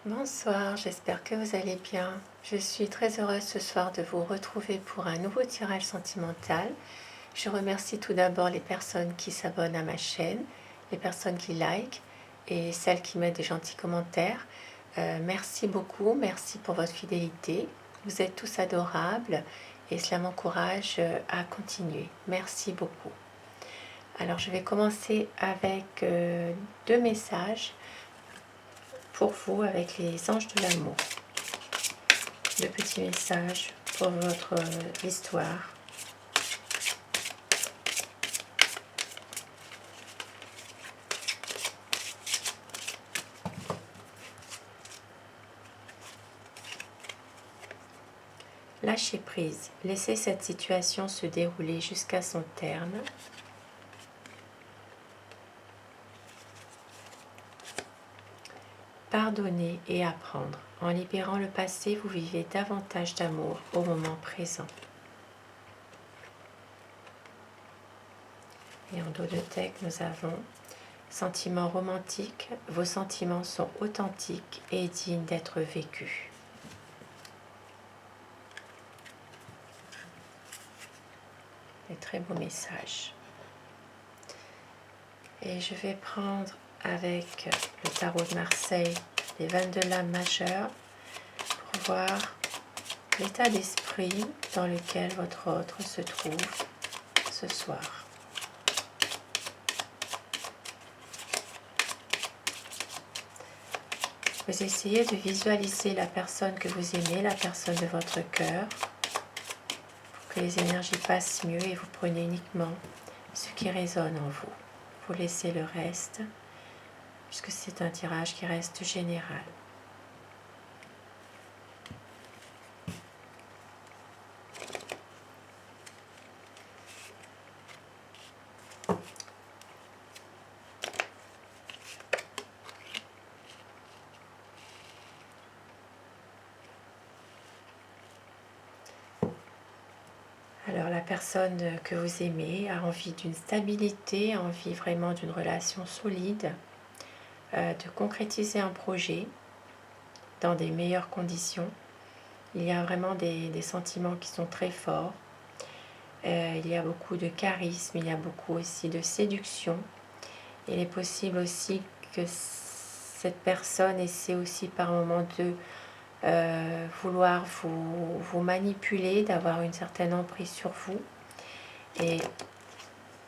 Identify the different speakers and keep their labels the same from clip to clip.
Speaker 1: Bonsoir, j'espère que vous allez bien. Je suis très heureuse ce soir de vous retrouver pour un nouveau tirage sentimental. Je remercie tout d'abord les personnes qui s'abonnent à ma chaîne, les personnes qui like et celles qui mettent des gentils commentaires. Merci beaucoup, merci pour votre fidélité. Vous êtes tous adorables et cela m'encourage à continuer. Merci beaucoup. Alors je vais commencer avec deux messages pour vous avec les anges de l'amour. Le petit message pour votre histoire. Lâchez prise, laissez cette situation se dérouler jusqu'à son terme. Pardonner et apprendre. En libérant le passé, vous vivez davantage d'amour au moment présent. Et en dos de deck, nous avons sentiments romantiques. Vos sentiments sont authentiques et dignes d'être vécus. Des très beaux messages. Et je vais prendre avec le tarot de Marseille les 22 lames majeures pour voir l'état d'esprit dans lequel votre autre se trouve ce soir. Vous essayez de visualiser la personne que vous aimez, la personne de votre cœur, pour que les énergies passent mieux et vous prenez uniquement ce qui résonne en vous. Vous laissez le reste, puisque c'est un tirage qui reste général. Alors la personne que vous aimez a envie d'une stabilité, a envie vraiment d'une relation solide, de concrétiser un projet dans des meilleures conditions. Il y a vraiment des sentiments qui sont très forts. Il y a beaucoup de charisme, il y a beaucoup aussi de séduction. Il est possible aussi que cette personne essaie aussi par moments de vouloir vous manipuler, d'avoir une certaine emprise sur vous. Et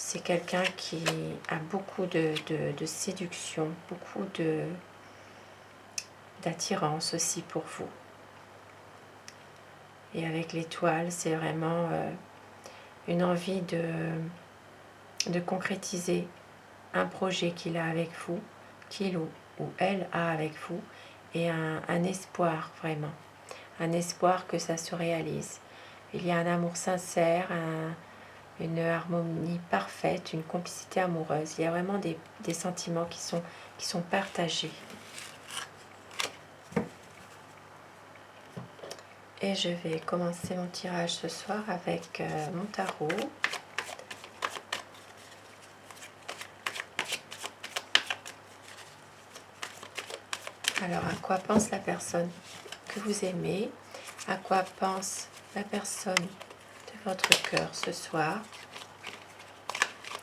Speaker 1: c'est quelqu'un qui a beaucoup de séduction, beaucoup d'attirance aussi pour vous. Et avec l'étoile, c'est vraiment une envie de concrétiser un projet qu'il a avec vous, qu'il ou elle a avec vous, et un espoir vraiment, un espoir que ça se réalise. Il y a un amour sincère, une harmonie parfaite, une complicité amoureuse. Il y a vraiment des sentiments qui sont partagés. Et je vais commencer mon tirage ce soir avec mon tarot. Alors, à quoi pense la personne que vous aimez? À quoi pense la personne de votre cœur ce soir?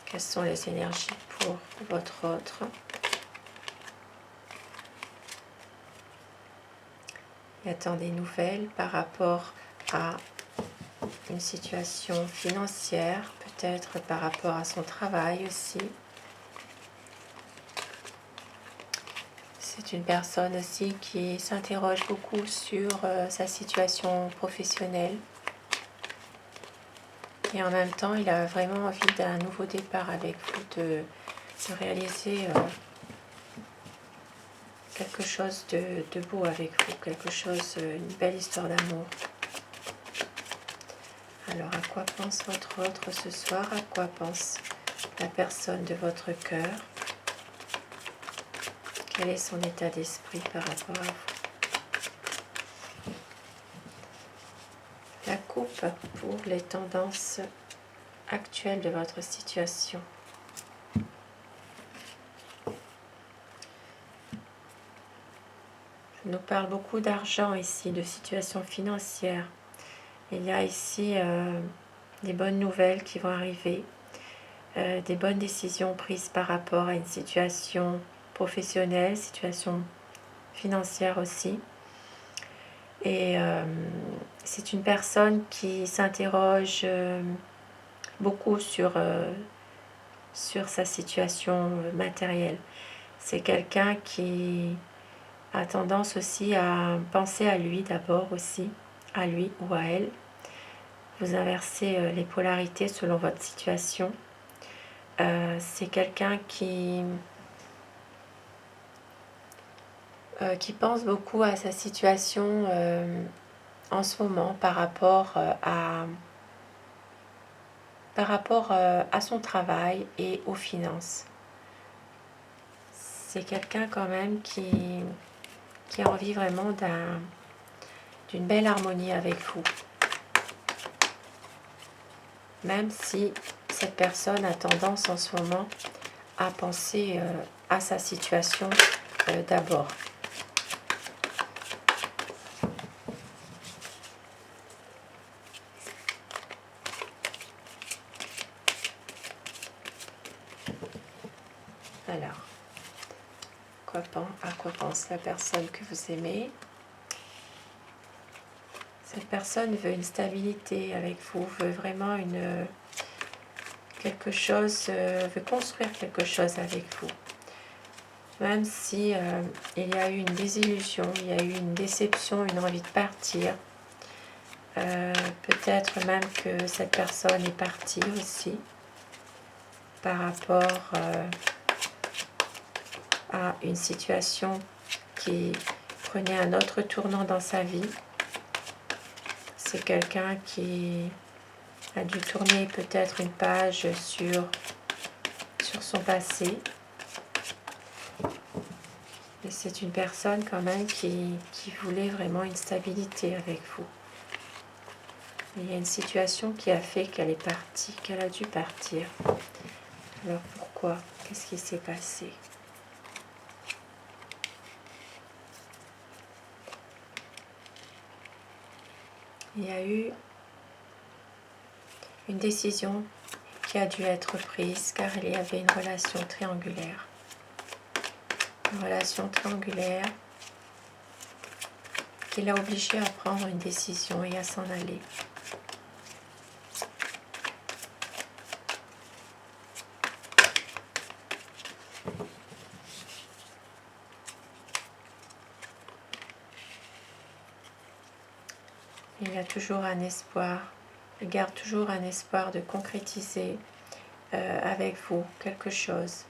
Speaker 1: Quelles sont les énergies pour votre autre? Y a-t-il des nouvelles par rapport à une situation financière, peut-être par rapport à son travail aussi? C'est une personne aussi qui s'interroge beaucoup sur sa situation professionnelle. Et en même temps, il a vraiment envie d'un nouveau départ avec vous, de réaliser quelque chose de beau avec vous, quelque chose, une belle histoire d'amour. Alors, à quoi pense votre autre ce soir? À quoi pense la personne de votre cœur? Quel est son état d'esprit par rapport à vous? La coupe pour les tendances actuelles de votre situation. nous parle beaucoup d'argent ici, de situation financière. Il y a ici des bonnes nouvelles qui vont arriver, des bonnes décisions prises par rapport à une situation professionnelle, situation financière aussi. Et c'est une personne qui s'interroge beaucoup sur sa situation matérielle. C'est quelqu'un qui a tendance aussi à penser à lui d'abord aussi, à lui ou à elle. Vous inversez les polarités selon votre situation. C'est quelqu'un qui pense beaucoup à sa situation en ce moment par rapport à son travail et aux finances. C'est quelqu'un quand même qui a envie vraiment d'une belle harmonie avec vous. Même si cette personne a tendance en ce moment à penser à sa situation d'abord. Alors, à quoi pense la personne que vous aimez? Cette personne veut une stabilité avec vous, veut vraiment quelque chose, veut construire quelque chose avec vous. Même si il y a eu une désillusion, il y a eu une déception, une envie de partir. Peut-être même que cette personne est partie aussi par rapport à une situation qui prenait un autre tournant dans sa vie. C'est quelqu'un qui a dû tourner peut-être une page sur son passé. Et c'est une personne quand même qui voulait vraiment une stabilité avec vous. Il y a une situation qui a fait qu'elle est partie, qu'elle a dû partir. Alors pourquoi? Qu'est-ce qui s'est passé? Il y a eu une décision qui a dû être prise car il y avait une relation triangulaire. Une relation triangulaire qui l'a obligé à prendre une décision et à s'en aller. Il y a toujours un espoir, il garde toujours un espoir de concrétiser avec vous quelque chose,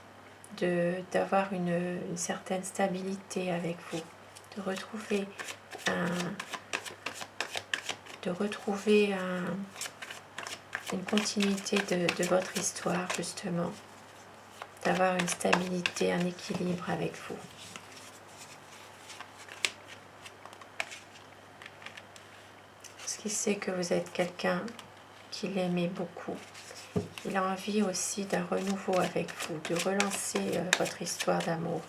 Speaker 1: d'avoir une certaine stabilité avec vous, de retrouver une continuité de votre histoire justement, d'avoir une stabilité, un équilibre avec vous. Parce qu'il sait que vous êtes quelqu'un qu'il aimait beaucoup. Il a envie aussi d'un renouveau avec vous, de relancer votre histoire d'amour,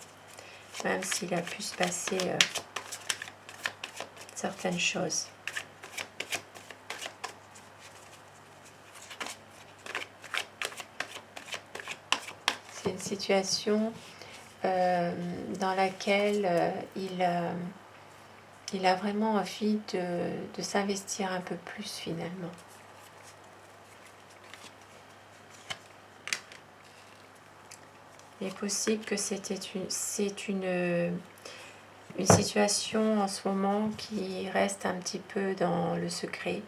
Speaker 1: même s'il a pu se passer certaines choses. C'est une situation dans laquelle il a vraiment envie de s'investir un peu plus finalement. Il est possible que c'est une situation en ce moment qui reste un petit peu dans le secret.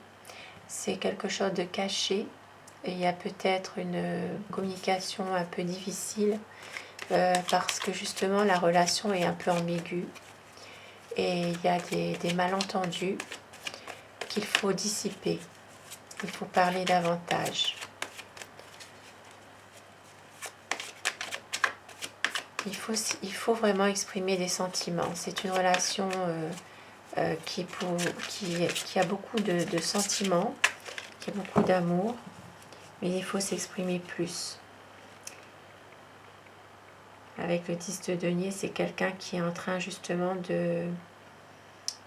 Speaker 1: C'est quelque chose de caché. Et il y a peut-être une communication un peu difficile parce que justement la relation est un peu ambiguë. Et il y a des malentendus qu'il faut dissiper. Il faut parler davantage. Il faut vraiment exprimer des sentiments. C'est une relation qui a beaucoup de sentiments, qui a beaucoup d'amour, mais il faut s'exprimer plus. Avec le 10 de denier, c'est quelqu'un qui est en train justement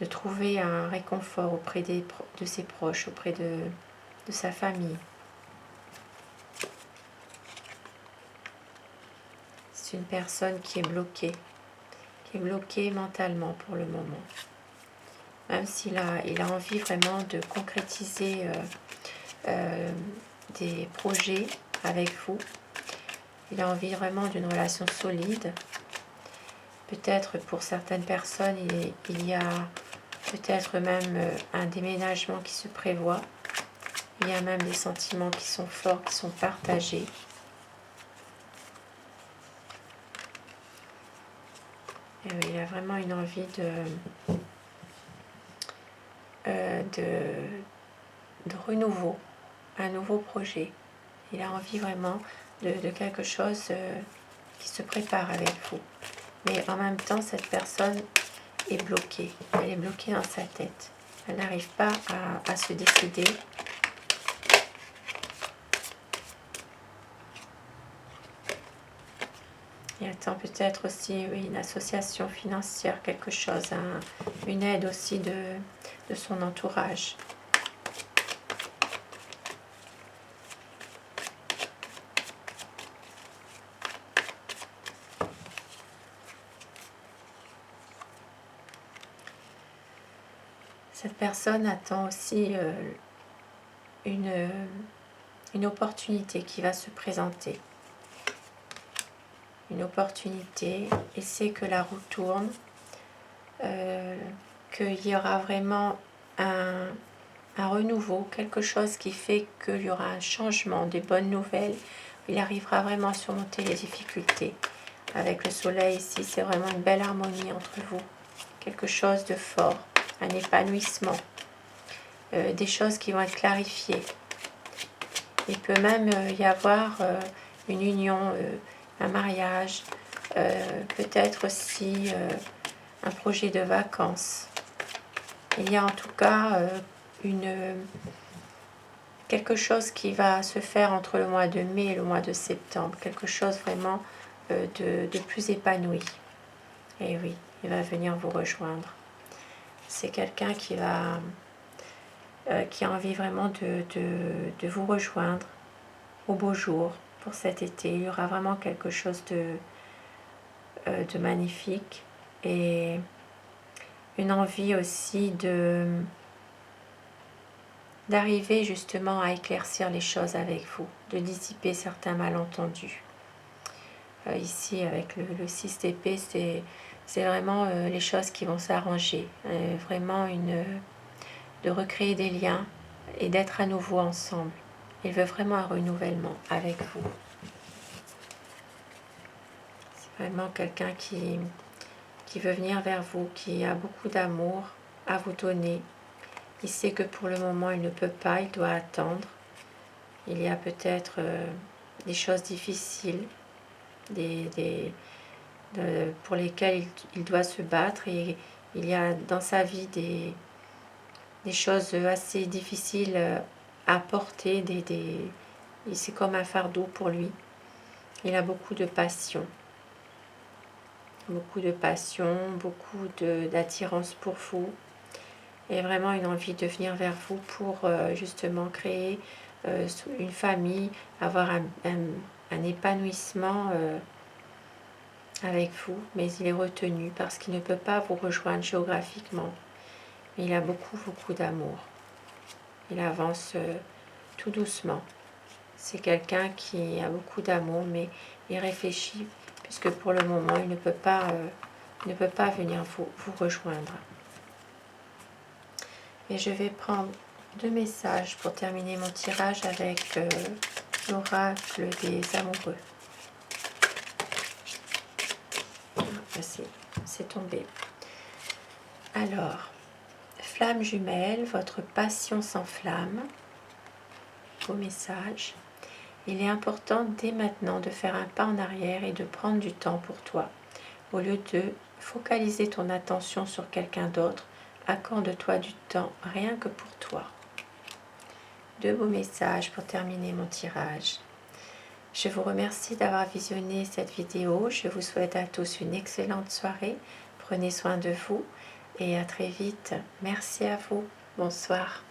Speaker 1: de trouver un réconfort auprès de ses proches, auprès de sa famille. C'est une personne qui est bloquée mentalement pour le moment. Même s'il il a envie vraiment de concrétiser des projets avec vous. Il a envie vraiment d'une relation solide. Peut-être pour certaines personnes, il y a peut-être même un déménagement qui se prévoit. Il y a même des sentiments qui sont forts, qui sont partagés. Et oui, il a vraiment une envie de renouveau, un nouveau projet. Il a envie vraiment de quelque chose qui se prépare avec vous. Mais en même temps, cette personne est bloquée. Elle est bloquée dans sa tête. Elle n'arrive pas à se décider. Il attend peut-être aussi une association financière, quelque chose, une aide aussi de son entourage. Cette personne attend aussi une opportunité qui va se présenter. Une opportunité, et c'est que la roue tourne, qu'il y aura vraiment un renouveau, quelque chose qui fait qu'il y aura un changement, des bonnes nouvelles. Il arrivera vraiment à surmonter les difficultés. Avec le soleil ici, c'est vraiment une belle harmonie entre vous. Quelque chose de fort, un épanouissement, des choses qui vont être clarifiées. Il peut même y avoir une union, un mariage, peut-être aussi un projet de vacances. Il y a en tout cas quelque chose qui va se faire entre le mois de mai et le mois de septembre, quelque chose vraiment de plus épanoui. Et oui, il va venir vous rejoindre. C'est quelqu'un qui a envie vraiment de vous rejoindre au beau jour pour cet été. Il y aura vraiment quelque chose de magnifique et une envie aussi d'arriver justement à éclaircir les choses avec vous, de dissiper certains malentendus. Ici, avec le 6 d'épée, c'est vraiment les choses qui vont s'arranger. Vraiment de recréer des liens et d'être à nouveau ensemble. Il veut vraiment un renouvellement avec vous. C'est vraiment quelqu'un qui veut venir vers vous, qui a beaucoup d'amour à vous donner. Il sait que pour le moment, il ne peut pas, il doit attendre. Il y a peut-être des choses difficiles, pour lesquelles il doit se battre. Et il y a dans sa vie des choses assez difficiles à porter. C'est comme un fardeau pour lui. Il a beaucoup de passion. Beaucoup d'attirance pour vous. Et vraiment une envie de venir vers vous pour justement créer une famille, avoir un épanouissement avec vous, mais il est retenu parce qu'il ne peut pas vous rejoindre géographiquement. Mais il a beaucoup d'amour. Il avance tout doucement. C'est quelqu'un qui a beaucoup d'amour, mais il réfléchit, puisque pour le moment, il ne peut pas venir vous rejoindre. Et je vais prendre 2 messages pour terminer mon tirage avec l'oracle des amoureux. C'est tombé. Alors, flamme jumelle, votre passion s'enflamme. Beau message. Il est important dès maintenant de faire un pas en arrière et de prendre du temps pour toi. Au lieu de focaliser ton attention sur quelqu'un d'autre, accorde-toi du temps rien que pour toi. 2 beaux messages pour terminer mon tirage. Je vous remercie d'avoir visionné cette vidéo. Je vous souhaite à tous une excellente soirée. Prenez soin de vous et à très vite. Merci à vous. Bonsoir.